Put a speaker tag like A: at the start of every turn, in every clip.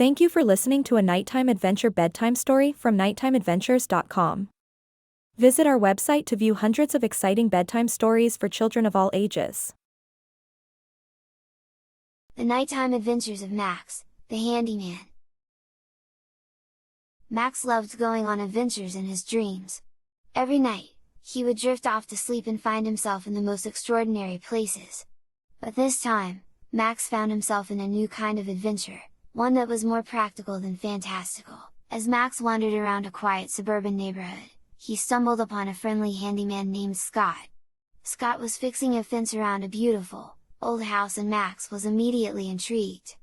A: Thank you for listening to a nighttime adventure bedtime story from nighttimeadventures.com. Visit our website to view hundreds of exciting bedtime stories for children of all ages.
B: The Nighttime Adventures of Max, the Handyman. Max loved going on adventures in his dreams. Every night, he would drift off to sleep and find himself in the most extraordinary places. But this time, Max found himself in a new kind of adventure, one that was more practical than fantastical. As Max wandered around a quiet suburban neighborhood, he stumbled upon a friendly handyman named Scott. Scott was fixing a fence around a beautiful, old house and Max was immediately intrigued.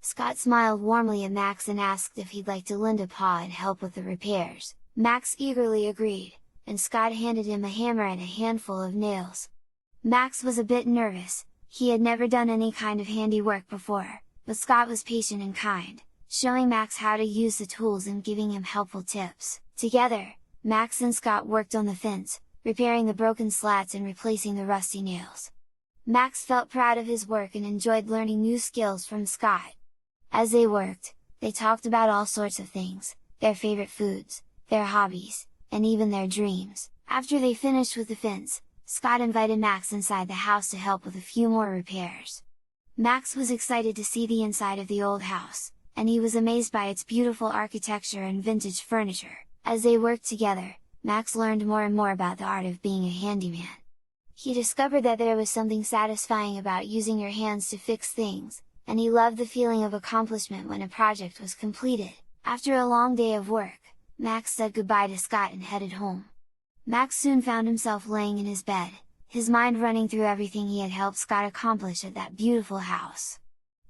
B: Scott smiled warmly at Max and asked if he'd like to lend a paw and help with the repairs. Max eagerly agreed, and Scott handed him a hammer and a handful of nails. Max was a bit nervous, he had never done any kind of handiwork before, but Scott was patient and kind, showing Max how to use the tools and giving him helpful tips. Together, Max and Scott worked on the fence, repairing the broken slats and replacing the rusty nails. Max felt proud of his work and enjoyed learning new skills from Scott. As they worked, they talked about all sorts of things, their favorite foods, their hobbies, and even their dreams. After they finished with the fence, Scott invited Max inside the house to help with a few more repairs. Max was excited to see the inside of the old house, and he was amazed by its beautiful architecture and vintage furniture. As they worked together, Max learned more and more about the art of being a handyman. He discovered that there was something satisfying about using your hands to fix things, and he loved the feeling of accomplishment when a project was completed. After a long day of work, Max said goodbye to Scott and headed home. Max soon found himself laying in his bed, his mind running through everything he had helped Scott accomplish at that beautiful house.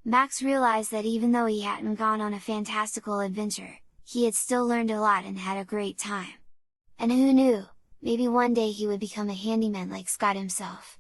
B: Max realized that even though he hadn't gone on a fantastical adventure, he had still learned a lot and had a great time. And who knew, maybe one day he would become a handyman like Scott himself.